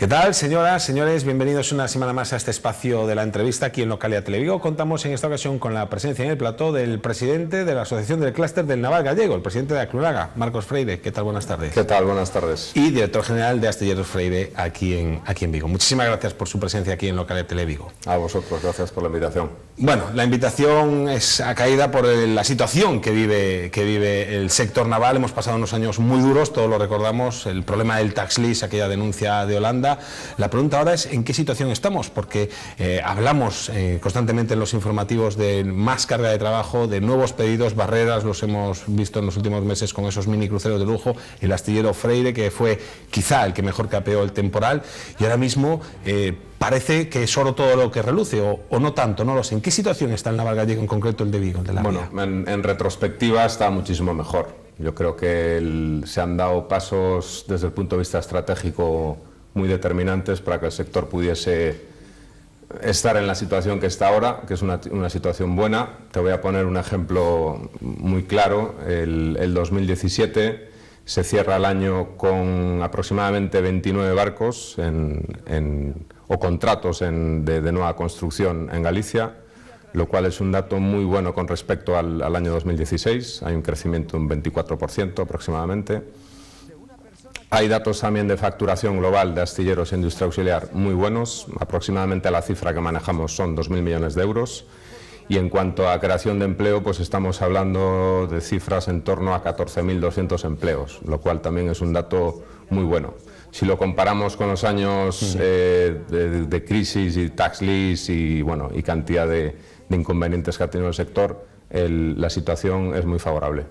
tal, señoras, señores? Bienvenidos una semana más a este espacio de la entrevista aquí en Localia Televigo. Contamos en esta ocasión con la presencia en el plató del presidente de la Asociación del Clúster del Naval Gallego, el presidente de Aclunaga, Marcos Freire. ¿Qué tal? Buenas tardes. ¿Qué tal? Buenas tardes. Y director general de Astilleros Freire aquí en Vigo. Muchísimas gracias por su presencia aquí en Localia Televigo. A vosotros, gracias por la invitación. Bueno, la invitación es acaída por la situación que vive el sector naval. Hemos pasado unos años muy duros, todos lo recordamos, el problema del tax lease, aquella denuncia de Holanda. La pregunta ahora es en qué situación estamos, porque hablamos constantemente en los informativos de más carga de trabajo, de nuevos pedidos, barreras, los hemos visto en los últimos meses con esos mini cruceros de lujo, el astillero Freire, que fue quizá el que mejor capeó el temporal, y ahora mismo parece que es oro todo lo que reluce, o no tanto, no lo sé. ¿En qué situación está el naval gallego, en concreto el de Vigo, el de la Bueno, en retrospectiva está muchísimo mejor. Yo creo que se han dado pasos desde el punto de vista estratégico muy determinantes para que el sector pudiese estar en la situación que está ahora, que es una situación buena. Te voy a poner un ejemplo muy claro. El 2017 se cierra el año con aproximadamente 29 barcos o contratos de nueva construcción en Galicia, lo cual es un dato muy bueno con respecto al año 2016. Hay un crecimiento de un 24% aproximadamente. Hay datos también de facturación global de astilleros e industria auxiliar muy buenos. Aproximadamente la cifra que manejamos son 2.000 millones de euros. Y en cuanto a creación de empleo, pues estamos hablando de cifras en torno a 14.200 empleos, lo cual también es un dato muy bueno. Si lo comparamos con los años de crisis y tax lease y cantidad de inconvenientes que ha tenido el sector, la situación es muy favorable.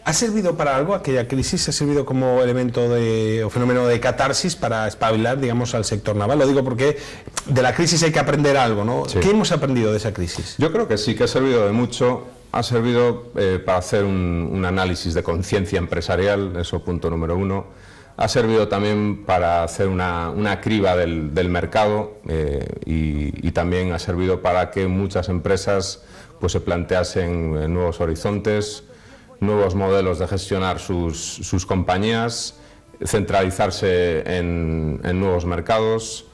¿Ha servido para algo aquella crisis? ¿Ha servido como elemento o fenómeno de catarsis para espabilar, digamos, al sector naval? Lo digo porque de la crisis hay que aprender algo, ¿no? Sí. ¿Qué hemos aprendido de esa crisis? Yo creo que sí, que ha servido de mucho. Ha servido para hacer un análisis de conciencia empresarial, eso punto número uno. Ha servido también para hacer una criba del mercado y también ha servido para que muchas empresas pues, se planteasen nuevos horizontes, nuevos modelos de gestionar sus compañías, centralizarse en nuevos mercados,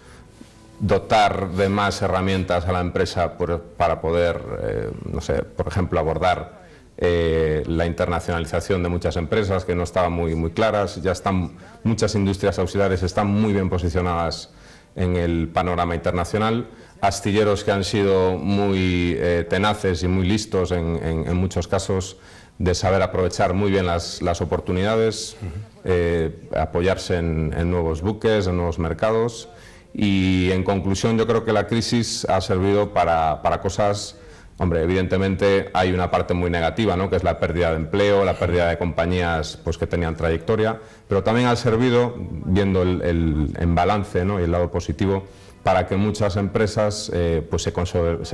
dotar de más herramientas a la empresa para poder, no sé, por ejemplo, abordar la internacionalización de muchas empresas que no estaban muy claras. Muchas industrias auxiliares están muy bien posicionadas en el panorama internacional. Astilleros que han sido muy tenaces y muy listos en muchos casos de saber aprovechar muy bien las oportunidades, apoyarse en nuevos buques, en nuevos mercados. Y en conclusión, yo creo que la crisis ha servido para cosas. Hombre, evidentemente hay una parte muy negativa, ¿no?, que es la pérdida de empleo, la pérdida de compañías pues, que tenían trayectoria, pero también ha servido, viendo en balance, ¿no?, y el lado positivo, para que muchas empresas pues se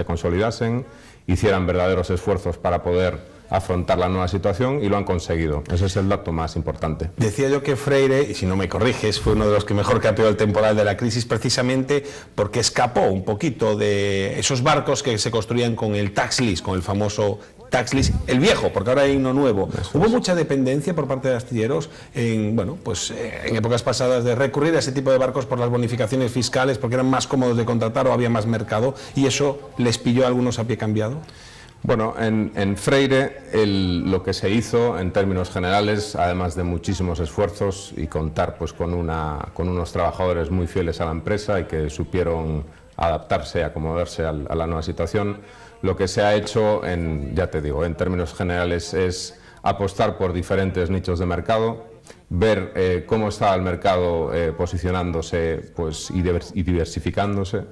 consolidasen, hicieran verdaderos esfuerzos para poder afrontar la nueva situación y lo han conseguido. Ese es el dato más importante. Decía yo que Freire, y si no me corriges, fue uno de los que mejor capeó el temporal de la crisis precisamente porque escapó un poquito de esos barcos que se construían con el tax lease, con el famoso tax lease, el viejo, porque ahora hay uno nuevo. Hubo mucha dependencia por parte de astilleros en épocas pasadas de recurrir a ese tipo de barcos por las bonificaciones fiscales, porque eran más cómodos de contratar o había más mercado, y eso les pilló a algunos a pie cambiado. Bueno, en Freire lo que se hizo en términos generales, además de muchísimos esfuerzos y contar pues, con unos trabajadores muy fieles a la empresa y que supieron adaptarse, acomodarse a la nueva situación, lo que se ha hecho, ya te digo, en términos generales es apostar por diferentes nichos de mercado, ver cómo está el mercado posicionándose pues, y diversificándose.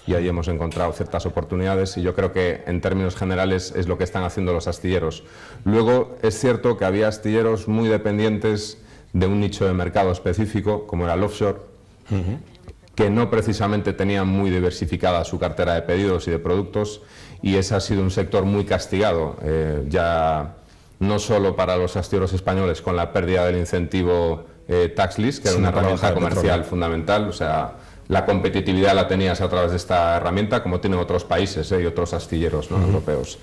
Y ahí hemos encontrado ciertas oportunidades y yo creo que en términos generales es lo que están haciendo los astilleros. Luego es cierto que había astilleros muy dependientes de un nicho de mercado específico, como era el offshore, que no precisamente tenían muy diversificada su cartera de pedidos y de productos, y ese ha sido un sector muy castigado, ya no solo para los astilleros españoles con la pérdida del incentivo tax lease, que era una herramienta comercial fundamental, o sea, la competitividad la tenías a través de esta herramienta, como tienen otros países y otros astilleros, ¿no?, europeos.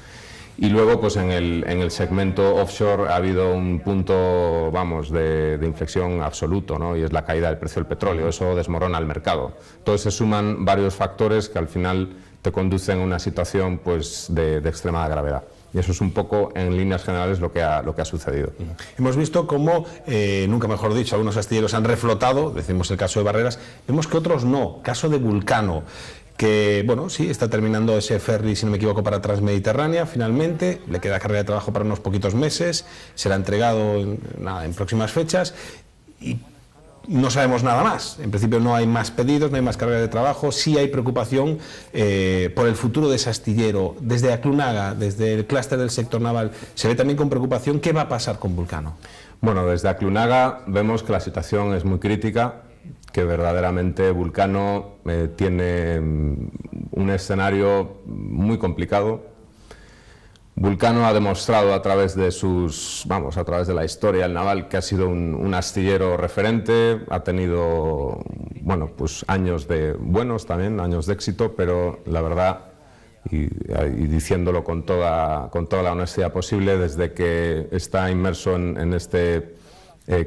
Y luego, pues en el segmento offshore ha habido un punto, vamos, de inflexión absoluto, ¿no? Y es la caída del precio del petróleo. Eso desmorona el mercado. Entonces se suman varios factores que al final te conducen a una situación, pues, de extrema gravedad. Y eso es un poco, en líneas generales, lo que ha sucedido. Hemos visto cómo, nunca mejor dicho, algunos astilleros han reflotado, decimos el caso de Barreras, vemos que otros no. Caso de Vulcano, que, bueno, sí, está terminando ese ferry, si no me equivoco, para Transmediterránea, finalmente, le queda carga de trabajo para unos poquitos meses, será entregado en próximas fechas, y no sabemos nada más. En principio no hay más pedidos, no hay más carga de trabajo, sí hay preocupación por el futuro de ese astillero. Desde Aclunaga, desde el clúster del sector naval, se ve también con preocupación qué va a pasar con Vulcano. Bueno, desde Aclunaga vemos que la situación es muy crítica, que verdaderamente Vulcano tiene un escenario muy complicado. Vulcano ha demostrado a través de a través de la historia del naval que ha sido un astillero referente, ha tenido, bueno, pues años también, años de éxito, pero la verdad, y diciéndolo con toda la honestidad posible, desde que está inmerso en este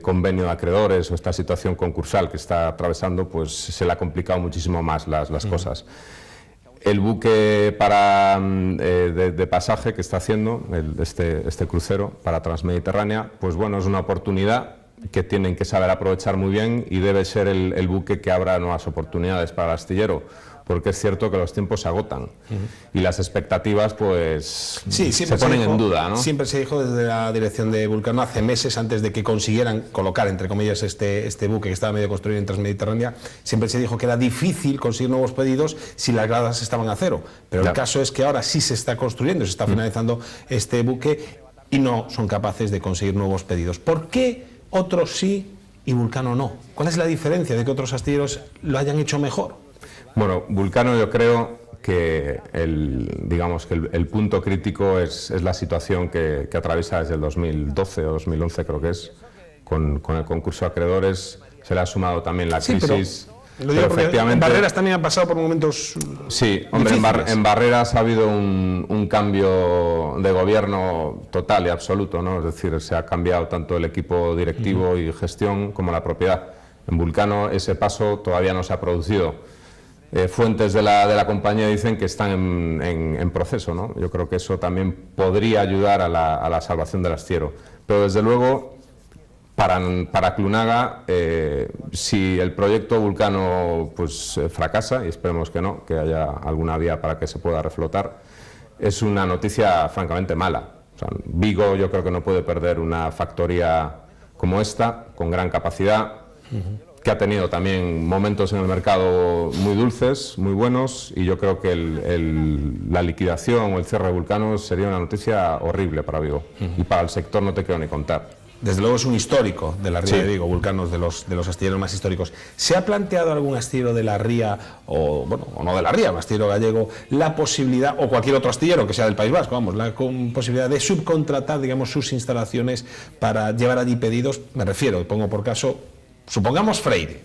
convenio de acreedores o esta situación concursal que está atravesando, pues se le ha complicado muchísimo más las cosas. El buque de pasaje que está haciendo, este crucero para Transmediterránea, pues bueno, es una oportunidad que tienen que saber aprovechar muy bien y debe ser el buque que abra nuevas oportunidades para el astillero, porque es cierto que los tiempos se agotan y las expectativas pues se ponen en duda, ¿no? Siempre se dijo desde la dirección de Vulcano, hace meses antes de que consiguieran colocar, entre comillas, este buque que estaba medio construido en Transmediterránea, siempre se dijo que era difícil conseguir nuevos pedidos si las gradas estaban a cero, pero el caso es que ahora sí se está construyendo, se está finalizando este buque y no son capaces de conseguir nuevos pedidos. ¿Por qué otros sí y Vulcano no? ¿Cuál es la diferencia de que otros astilleros lo hayan hecho mejor? Bueno, Vulcano, yo creo que el punto crítico es la situación que atraviesa desde el 2012 o 2011, creo que es, con el concurso de acreedores. Se le ha sumado también la crisis. Lo digo porque en Barreras también han pasado por momentos. Sí, hombre, en Barreras ha habido un cambio de gobierno total y absoluto, ¿no? Es decir, se ha cambiado tanto el equipo directivo y gestión como la propiedad. En Vulcano ese paso todavía no se ha producido. Fuentes de la compañía dicen que están en proceso, ¿no? Yo creo que eso también podría ayudar a la salvación del astillero. Pero desde luego, para Clunaga, si el proyecto Vulcano pues fracasa, y esperemos que no, que haya alguna vía para que se pueda reflotar, es una noticia francamente mala. O sea, Vigo yo creo que no puede perder una factoría como esta, con gran capacidad, que ha tenido también momentos en el mercado muy dulces, muy buenos, y yo creo que la liquidación o el cierre de Vulcano sería una noticia horrible para Vigo, y para el sector no te quiero ni contar. Desde luego es un histórico de la ría de Vigo, Vulcano es de los astilleros más históricos. ¿Se ha planteado algún astillero de la ría, o no de la ría, un astillero gallego, la posibilidad, o cualquier otro astillero que sea del País Vasco, vamos, la posibilidad de subcontratar, digamos, sus instalaciones para llevar allí pedidos? Me refiero, pongo por caso, supongamos Freire,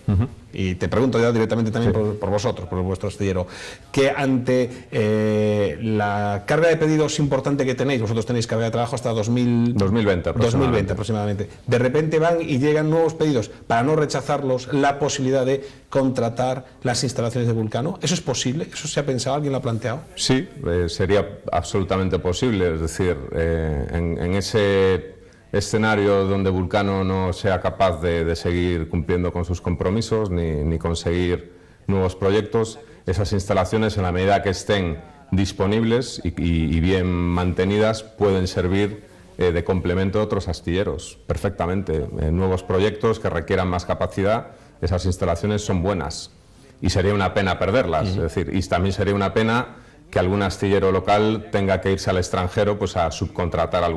y te pregunto ya directamente también por vosotros, por vuestro astillero, que ante la carga de pedidos importante que tenéis, vosotros tenéis carga de trabajo hasta 2020 aproximadamente, de repente van y llegan nuevos pedidos, para no rechazarlos, la posibilidad de contratar las instalaciones de Vulcano. ¿Eso es posible? ¿Eso se ha pensado? ¿Alguien lo ha planteado? Sí, sería absolutamente posible, es decir, en ese escenario donde Vulcano no sea capaz de seguir cumpliendo con sus compromisos ni conseguir nuevos proyectos, esas instalaciones, en la medida que estén disponibles y bien mantenidas, pueden servir de complemento a otros astilleros perfectamente. Nuevos proyectos que requieran más capacidad, esas instalaciones son buenas y sería una pena perderlas. Es decir, y también sería una pena que algún astillero local tenga que irse al extranjero pues a subcontratar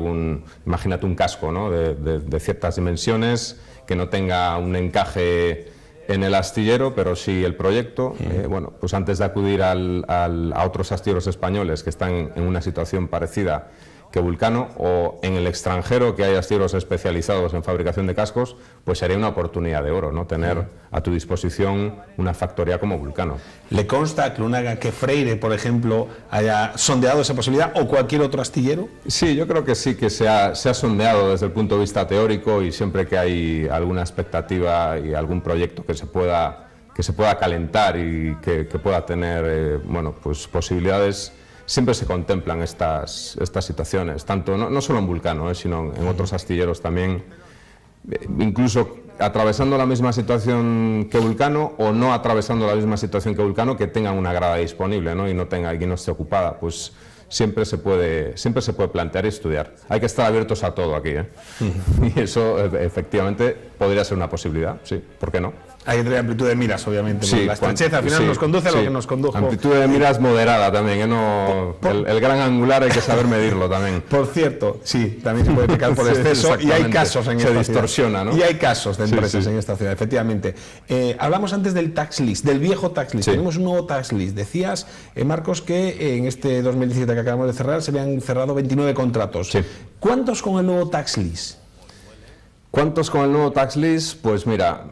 imagínate un casco, ¿no? de ciertas dimensiones, que no tenga un encaje en el astillero, pero sí el proyecto. Bueno, pues antes de acudir a otros astilleros españoles que están en una situación parecida, que Vulcano, o en el extranjero que hay astilleros especializados en fabricación de cascos, pues sería una oportunidad de oro, ¿no? Tener a tu disposición una factoría como Vulcano. ¿Le consta que Freire, por ejemplo, haya sondeado esa posibilidad, o cualquier otro astillero? Sí, yo creo que sí, que se ha sondeado desde el punto de vista teórico, y siempre que hay alguna expectativa y algún proyecto que se pueda calentar y que pueda tener bueno, pues posibilidades, siempre se contemplan estas situaciones, tanto no solo en Vulcano, sino en otros astilleros también, incluso atravesando la misma situación que Vulcano o no atravesando la misma situación que Vulcano, que tengan una grada disponible, ¿no? Y no esté ocupada, pues siempre se puede plantear y estudiar. Hay que estar abiertos a todo aquí, ¿eh? Y eso efectivamente podría ser una posibilidad, sí, ¿por qué no? Hay que tener amplitud de miras, obviamente. Sí, la estrechez al final nos conduce a lo que nos condujo. Amplitud de miras moderada también, ¿eh? No, el gran angular hay que saber medirlo también. Por cierto, sí, también se puede pecar por exceso, y hay casos en esta ciudad. Se distorsiona, ¿no? Y hay casos de empresas en esta ciudad, efectivamente. Hablamos antes del tax list, del viejo tax list. Tenemos un nuevo tax list. Decías, Marcos, que en este 2017 que acabamos de cerrar se habían cerrado 29 contratos. Sí. ¿Cuántos con el nuevo tax list? ¿Cuántos con el nuevo tax list? Pues mira...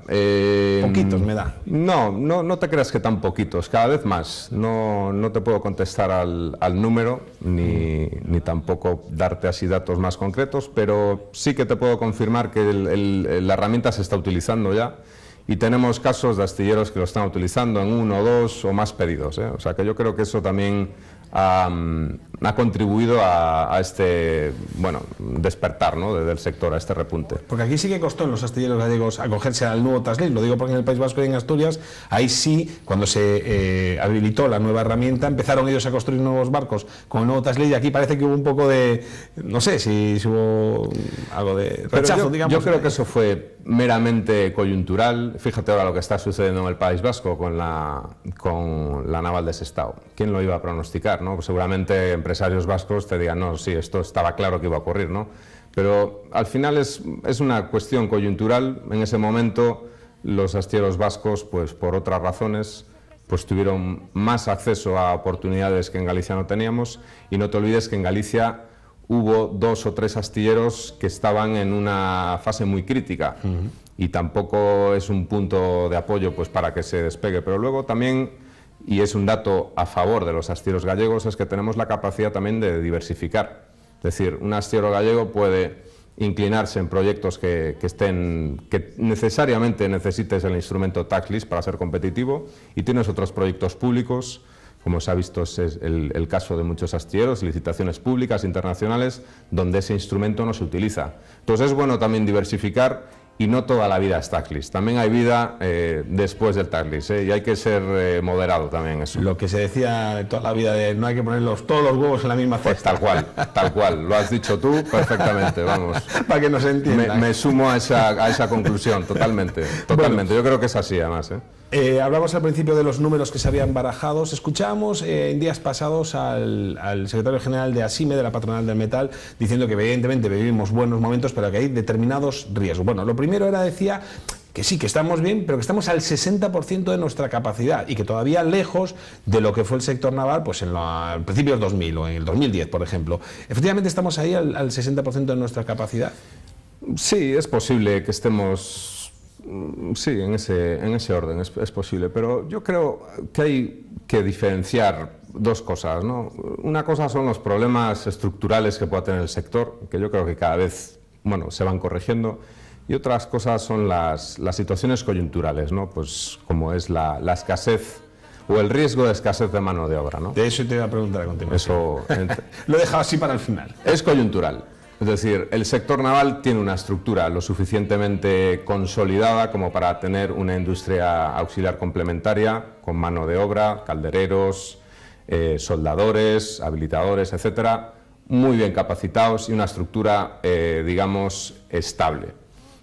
poquitos me da. No te creas que tan poquitos, cada vez más. No te puedo contestar al número, ni tampoco darte así datos más concretos, pero sí que te puedo confirmar que la herramienta se está utilizando ya, y tenemos casos de astilleros que lo están utilizando en 1, 2 o más pedidos, ¿eh? O sea que yo creo que eso también ha contribuido a este, bueno, despertar, ¿no?, del sector, a este repunte. Porque aquí sí que costó en los astilleros gallegos acogerse al nuevo tax list. Lo digo porque en el País Vasco y en Asturias, ahí sí, cuando se habilitó la nueva herramienta, empezaron ellos a construir nuevos barcos con el nuevo tax list, y aquí parece que hubo un poco de, no sé si hubo algo de rechazo, digamos. Yo creo que eso fue meramente coyuntural. Fíjate ahora lo que está sucediendo en el País Vasco con la naval de Sestao. ¿Quién lo iba a pronosticar, no? Pues seguramente empresarios vascos te digan, no, sí, esto estaba claro que iba a ocurrir, ¿no? Pero al final es una cuestión coyuntural. En ese momento los astilleros vascos, pues por otras razones, pues tuvieron más acceso a oportunidades que en Galicia no teníamos, y no te olvides que en Galicia hubo 2 o 3 astilleros que estaban en una fase muy crítica, y tampoco es un punto de apoyo pues para que se despegue. Pero luego también, y es un dato a favor de los astilleros gallegos, es que tenemos la capacidad también de diversificar. Es decir, un astillero gallego puede inclinarse en proyectos que necesariamente necesites el instrumento tax list para ser competitivo, y tienes otros proyectos públicos, como se ha visto es el caso de muchos astilleros, licitaciones públicas internacionales, donde ese instrumento no se utiliza. Entonces es bueno también diversificar, y no toda la vida es tax list. También hay vida después del tax list, y hay que ser moderado también eso. Lo que se decía de toda la vida, de no hay que poner todos los huevos en la misma cesta. Pues tal cual, lo has dicho tú perfectamente, vamos. Para que nos entiendan. Me sumo a esa conclusión, totalmente. Bueno, yo creo que es así además, hablamos al principio de los números que se habían barajado. Escuchábamos en días pasados al secretario general de ASIME, de la patronal del metal, diciendo que evidentemente vivimos buenos momentos, pero que hay determinados riesgos. Bueno, lo primero decía que sí, que estamos bien, pero que estamos al 60% de nuestra capacidad, y que todavía lejos de lo que fue el sector naval pues al principio del 2000 o en el 2010, por ejemplo. Efectivamente estamos ahí al 60% de nuestra capacidad. Sí, es posible que estemos... Sí, en ese orden es posible, pero yo creo que hay que diferenciar 2 cosas, ¿no? Una cosa son los problemas estructurales que pueda tener el sector, que yo creo que cada vez, bueno, se van corrigiendo, y otras cosas son las situaciones coyunturales, ¿no? Pues como es la escasez o el riesgo de escasez de mano de obra, ¿no? De eso te iba a preguntar a continuación. Eso lo he dejado así para el final. Es coyuntural. Es decir, el sector naval tiene una estructura lo suficientemente consolidada como para tener una industria auxiliar complementaria con mano de obra, caldereros, soldadores, habilitadores, etcétera, muy bien capacitados, y una estructura, digamos, estable.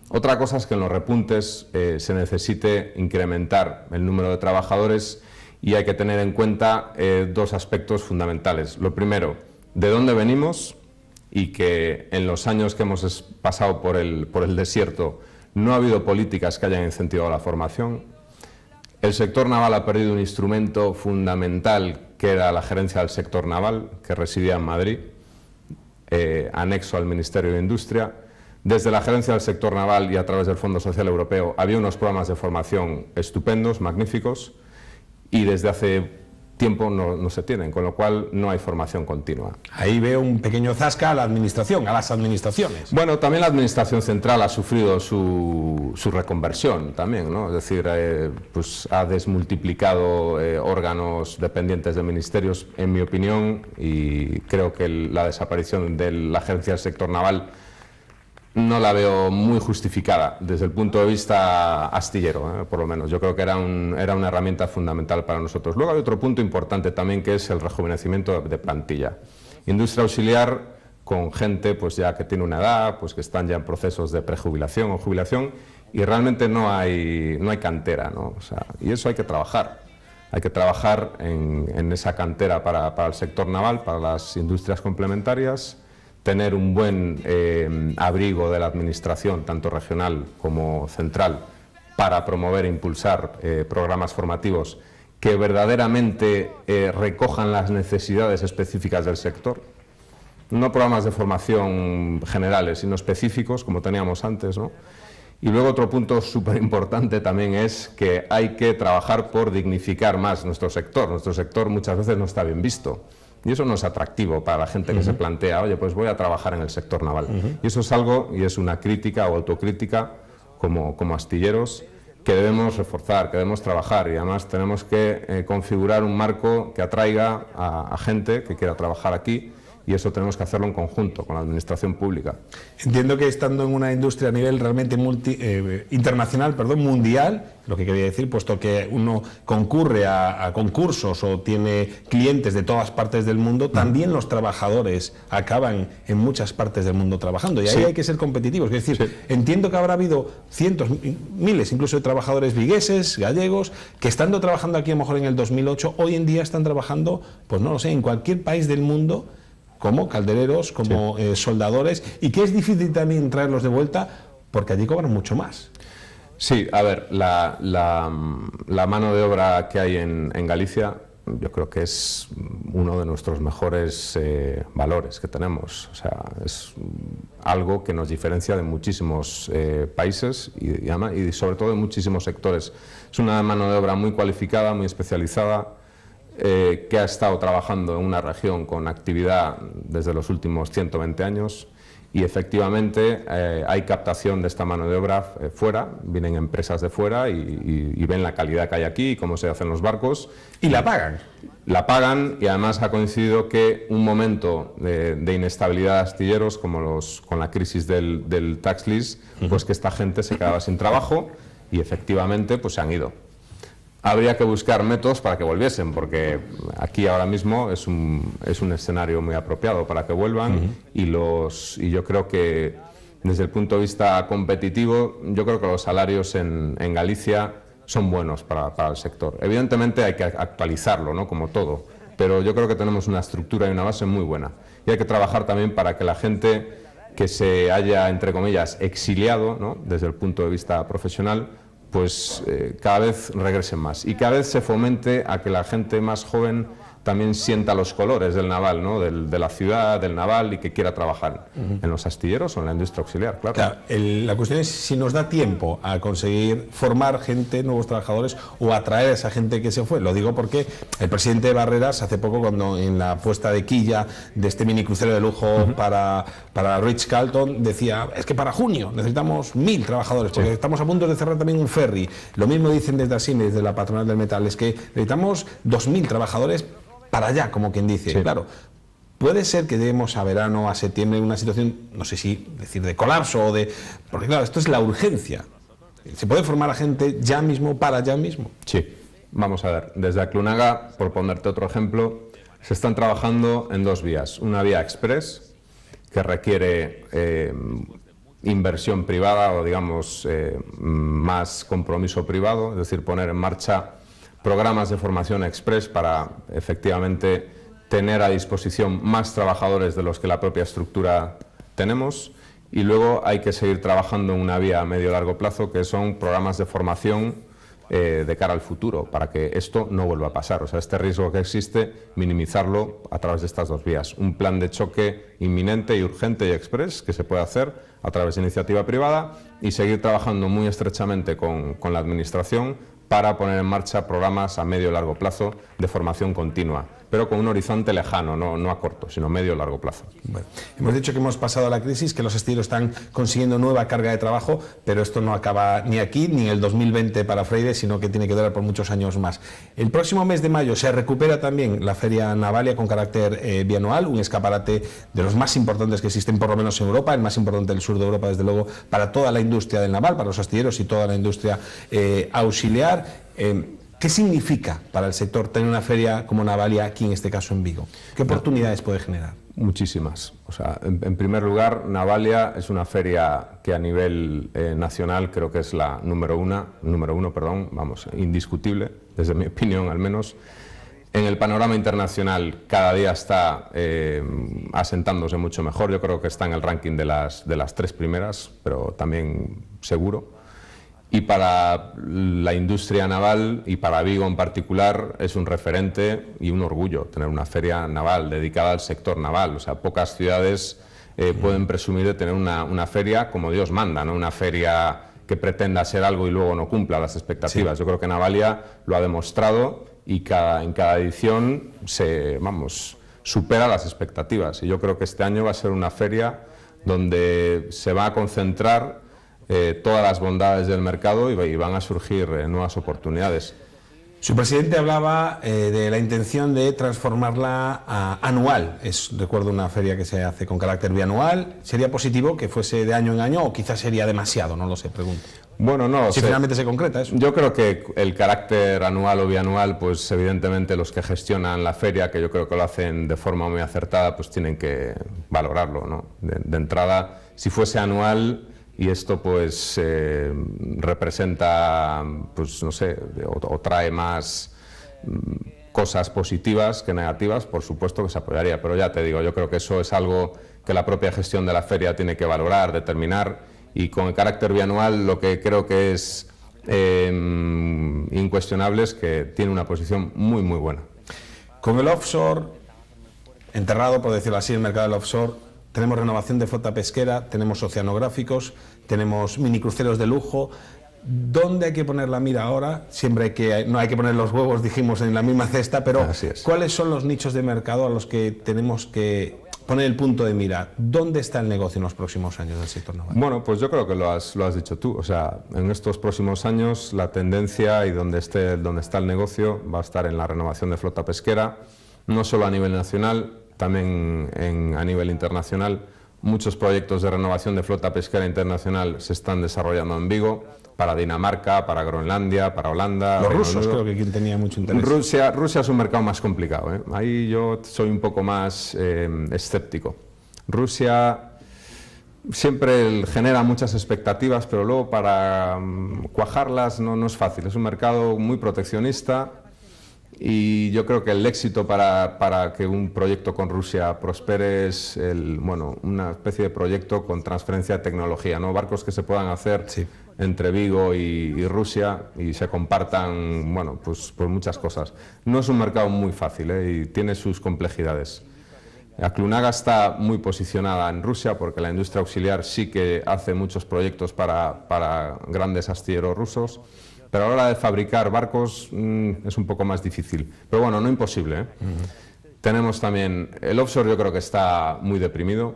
Otra cosa es que en los repuntes se necesite incrementar el número de trabajadores, y hay que tener en cuenta 2 aspectos fundamentales. Lo primero, ¿de dónde venimos? Y que en los años que hemos pasado por el desierto no ha habido políticas que hayan incentivado la formación. El sector naval ha perdido un instrumento fundamental, que era la gerencia del sector naval, que residía en Madrid. anexo al Ministerio de Industria. Desde la gerencia del sector naval y a través del Fondo Social Europeo había unos programas de formación estupendos, magníficos, y desde hace tiempo no se tienen, con lo cual no hay formación continua. Ahí veo un pequeño zasca a la administración, a las administraciones. Bueno, también la administración central ha sufrido su reconversión también, ¿no? Es decir, pues ha desmultiplicado órganos dependientes de ministerios, en mi opinión, y creo que la desaparición de la gerencia del sector naval no la veo muy justificada desde el punto de vista astillero, por lo menos. Yo creo que era una herramienta fundamental para nosotros. Luego hay otro punto importante también, que es el rejuvenecimiento de plantilla. Industria auxiliar con gente pues ya que tiene una edad, pues que están ya en procesos de prejubilación o jubilación, y realmente no hay cantera, ¿no? O sea, y eso hay que trabajar. Hay que trabajar en esa cantera para el sector naval, para las industrias complementarias, tener un buen abrigo de la administración, tanto regional como central, para promover e impulsar programas formativos que verdaderamente recojan las necesidades específicas del sector. No programas de formación generales, sino específicos, como teníamos antes, ¿no? Y luego otro punto súper importante también es que hay que trabajar por dignificar más nuestro sector. Nuestro sector muchas veces no está bien visto. Y eso no es atractivo para la gente que se plantea, oye, pues voy a trabajar en el sector naval. Y eso es algo, y es una crítica o autocrítica como astilleros, que debemos reforzar, que debemos trabajar, y además tenemos que configurar un marco que atraiga a gente que quiera trabajar aquí, y eso tenemos que hacerlo en conjunto con la administración pública. Entiendo que estando en una industria a nivel realmente internacional, mundial, lo que quería decir, puesto que uno concurre a concursos o tiene clientes de todas partes del mundo, también los trabajadores acaban en muchas partes del mundo trabajando, y ahí hay que ser competitivos. Es decir, entiendo que habrá habido cientos, miles incluso de trabajadores vigueses, gallegos, que estando trabajando aquí a lo mejor en el 2008, hoy en día están trabajando, pues no lo sé, en cualquier país del mundo, como caldereros, como soldadores, y que es difícil también traerlos de vuelta porque allí cobran mucho más. Sí, a ver, la mano de obra que hay en Galicia, yo creo que es uno de nuestros mejores valores que tenemos. O sea, es algo que nos diferencia de muchísimos países y sobre todo de muchísimos sectores. Es una mano de obra muy cualificada, muy especializada, que ha estado trabajando en una región con actividad desde los últimos 120 años, y efectivamente hay captación de esta mano de obra fuera, vienen empresas de fuera y ven la calidad que hay aquí y cómo se hacen los barcos. ¿Y la pagan? La pagan, y además ha coincidido que un momento de inestabilidad de astilleros, como con la crisis del tax lease, pues que esta gente se quedaba sin trabajo y efectivamente pues se han ido. Habría que buscar métodos para que volviesen, porque aquí ahora mismo es un escenario muy apropiado para que vuelvan, y yo creo que desde el punto de vista competitivo, yo creo que los salarios en Galicia son buenos para el sector. Evidentemente hay que actualizarlo, ¿no? Como todo, pero yo creo que tenemos una estructura y una base muy buena, y hay que trabajar también para que la gente que se haya, entre comillas, exiliado, ¿no? Desde el punto de vista profesional, pues cada vez regresen más, y cada vez se fomente a que la gente más joven también sienta los colores del naval, ¿no? de la ciudad, del naval, y que quiera trabajar en los astilleros o en la industria auxiliar, claro. Claro, la cuestión es si nos da tiempo a conseguir formar gente, nuevos trabajadores, o atraer a esa gente que se fue. Lo digo porque el presidente Barreras hace poco, cuando en la puesta de quilla de este mini crucero de lujo para Ritz-Carlton, decía, es que para junio necesitamos 1000 trabajadores, porque estamos a punto de cerrar también un ferry. Lo mismo dicen desde ASIME, desde la patronal del metal, es que necesitamos 2000 trabajadores para allá, como quien dice. Sí. Claro, puede ser que demos a verano, a septiembre, una situación, no sé si decir de colapso o de... Porque claro, esto es la urgencia. ¿Se puede formar a gente ya mismo, para ya mismo? Sí. Vamos a ver, desde Aclunaga, por ponerte otro ejemplo, se están trabajando en 2 vías. Una vía express, que requiere inversión privada o, digamos, más compromiso privado, es decir, poner en marcha programas de formación express para efectivamente tener a disposición más trabajadores de los que la propia estructura tenemos. Y luego hay que seguir trabajando en una vía a medio y largo plazo, que son programas de formación de cara al futuro, para que esto no vuelva a pasar. O sea, este riesgo que existe, minimizarlo a través de estas dos vías. Un plan de choque inminente y urgente y express que se puede hacer a través de iniciativa privada y seguir trabajando muy estrechamente con la Administración para poner en marcha programas a medio y largo plazo de formación continua, pero con un horizonte lejano, no a corto, sino medio y largo plazo. Bueno, hemos dicho que hemos pasado la crisis, que los astilleros están consiguiendo nueva carga de trabajo, pero esto no acaba ni aquí ni en el 2020 para Freire, sino que tiene que durar por muchos años más. El próximo mes de mayo se recupera también la Feria Navalia con carácter bianual, un escaparate de los más importantes que existen, por lo menos en Europa, el más importante del sur de Europa, desde luego, para toda la industria del naval, para los astilleros y toda la industria auxiliar. ¿Qué significa para el sector tener una feria como Navalia aquí, en este caso en Vigo? ¿Qué oportunidades puede generar? Muchísimas. O sea, en primer lugar, Navalia es una feria que a nivel nacional creo que es la número uno, indiscutible, desde mi opinión al menos. En el panorama internacional cada día está asentándose mucho mejor. Yo creo que está en el ranking de las 3 primeras, pero también seguro. Y para la industria naval y para Vigo en particular es un referente y un orgullo tener una feria naval dedicada al sector naval. O sea, pocas ciudades pueden presumir de tener una feria como Dios manda, no una feria que pretenda ser algo y luego no cumpla las expectativas. Sí. Yo creo que Navalia lo ha demostrado y en cada edición supera las expectativas. Y yo creo que este año va a ser una feria donde se va a concentrar todas las bondades del mercado y van a surgir nuevas oportunidades. Su presidente hablaba de la intención de transformarla a anual. Recuerdo una feria que se hace con carácter bianual. ¿Sería positivo que fuese de año en año o quizás sería demasiado? No lo sé, pregunto. Bueno, no. Si finalmente se concreta eso. Yo creo que el carácter anual o bianual, pues evidentemente los que gestionan la feria, que yo creo que lo hacen de forma muy acertada, pues tienen que valorarlo, ¿no? De entrada, si fuese anual y esto pues representa, pues no sé, o trae más cosas positivas que negativas, por supuesto que se apoyaría. Pero ya te digo, yo creo que eso es algo que la propia gestión de la feria tiene que valorar, determinar, y con el carácter bianual lo que creo que es incuestionable es que tiene una posición muy muy buena. Con el offshore enterrado, por decirlo así, el mercado del offshore, tenemos renovación de flota pesquera, tenemos oceanográficos, tenemos minicruceros de lujo. ¿Dónde hay que poner la mira ahora? Siempre no hay que poner los huevos, dijimos, en la misma cesta, pero ¿cuáles son los nichos de mercado a los que tenemos que poner el punto de mira? ¿Dónde está el negocio en los próximos años del sector naval? Bueno, pues yo creo que lo has dicho tú. O sea, en estos próximos años la tendencia y donde está el negocio va a estar en la renovación de flota pesquera, no solo a nivel nacional, también a nivel internacional. Muchos proyectos de renovación de flota pesquera internacional se están desarrollando en Vigo, para Dinamarca, para Groenlandia, para Holanda. Los rusos creo que tenía mucho interés. Rusia es un mercado más complicado, ¿eh? Ahí yo soy un poco más escéptico. Rusia siempre genera muchas expectativas, pero luego para cuajarlas no es fácil. Es un mercado muy proteccionista. Y yo creo que el éxito para que un proyecto con Rusia prospere es una especie de proyecto con transferencia de tecnología, ¿no? Barcos que se puedan hacer entre Vigo y Rusia y se compartan, pues muchas cosas. No es un mercado muy fácil, y tiene sus complejidades. Aclunaga está muy posicionada en Rusia porque la industria auxiliar sí que hace muchos proyectos para grandes astilleros rusos. Pero a la hora de fabricar barcos es un poco más difícil. Pero bueno, no imposible, ¿eh? Tenemos también el offshore, yo creo que está muy deprimido.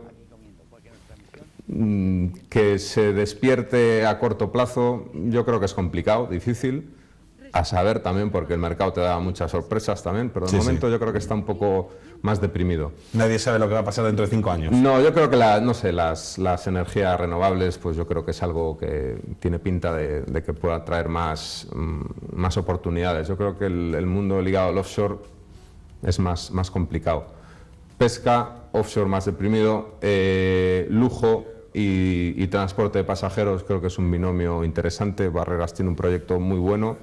Que se despierte a corto plazo, yo creo que es complicado, difícil. A saber también, porque el mercado te da muchas sorpresas también, pero de momento yo creo que está un poco más deprimido. Nadie sabe lo que va a pasar dentro de 5 años. No, yo creo que las energías renovables, pues yo creo que es algo que tiene pinta de que pueda traer más oportunidades. Yo creo que el mundo ligado al offshore es más complicado. Pesca, offshore más deprimido, lujo y transporte de pasajeros creo que es un binomio interesante. Barreras tiene un proyecto muy bueno,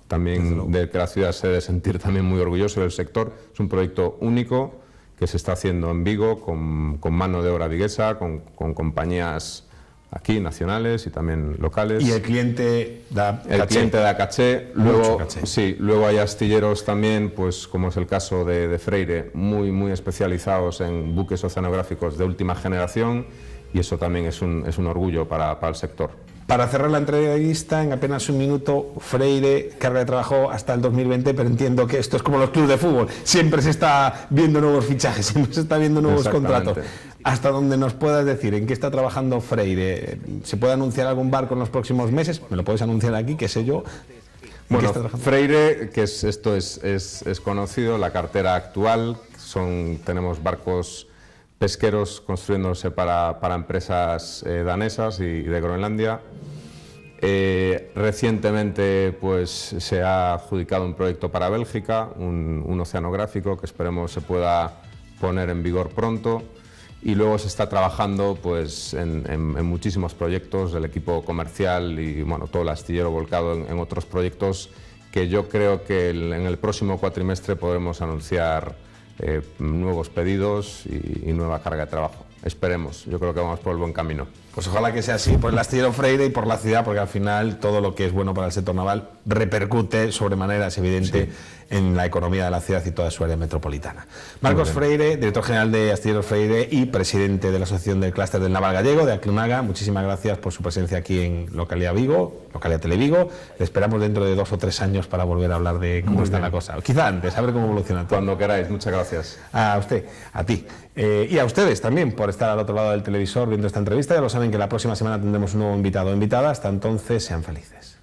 también de que la ciudad se debe sentir también muy orgulloso del sector. Es un proyecto único que se está haciendo en Vigo con mano de obra viguesa, con compañías aquí, nacionales y también locales. Y el cliente da caché. El cliente da caché. Luego, caché. Sí, luego hay astilleros también, pues como es el caso de Freire, muy especializados en buques oceanográficos de última generación, y eso también es un orgullo para el sector. Para cerrar la entrevista, en apenas un minuto, Freire, carga de trabajo hasta el 2020, pero entiendo que esto es como los clubes de fútbol, siempre se está viendo nuevos fichajes, siempre se está viendo nuevos contratos. Hasta donde nos puedas decir en qué está trabajando Freire, ¿se puede anunciar algún barco en los próximos meses? ¿Me lo puedes anunciar aquí, qué sé yo? Bueno, Freire, que esto es conocido, la cartera actual, tenemos barcos pesqueros construyéndose para empresas danesas y de Groenlandia. Recientemente pues, se ha adjudicado un proyecto para Bélgica, un oceanográfico que esperemos se pueda poner en vigor pronto, y luego se está trabajando pues, en muchísimos proyectos del equipo comercial y bueno, todo el astillero volcado en otros proyectos que yo creo que en el próximo cuatrimestre podremos anunciar nuevos pedidos y nueva carga de trabajo. Esperemos, yo creo que vamos por el buen camino. Pues ojalá que sea así, por el astillero Freire y por la ciudad, porque al final todo lo que es bueno para el sector naval repercute sobremanera, es evidente, en la economía de la ciudad y toda su área metropolitana. Marcos Freire, director general de Astilleros Freire y presidente de la Asociación del Clúster del Naval Gallego, de Aclunaga, muchísimas gracias por su presencia aquí en Localidad Vigo, Localidad Televigo. Le esperamos dentro de 2 o 3 años para volver a hablar de cómo está la cosa. Quizá antes, a ver cómo evoluciona todo. Cuando queráis, muchas gracias. A usted, a ti. Y a ustedes también por estar al otro lado del televisor viendo esta entrevista. Ya lo saben que la próxima semana tendremos un nuevo invitado o invitada. Hasta entonces, sean felices.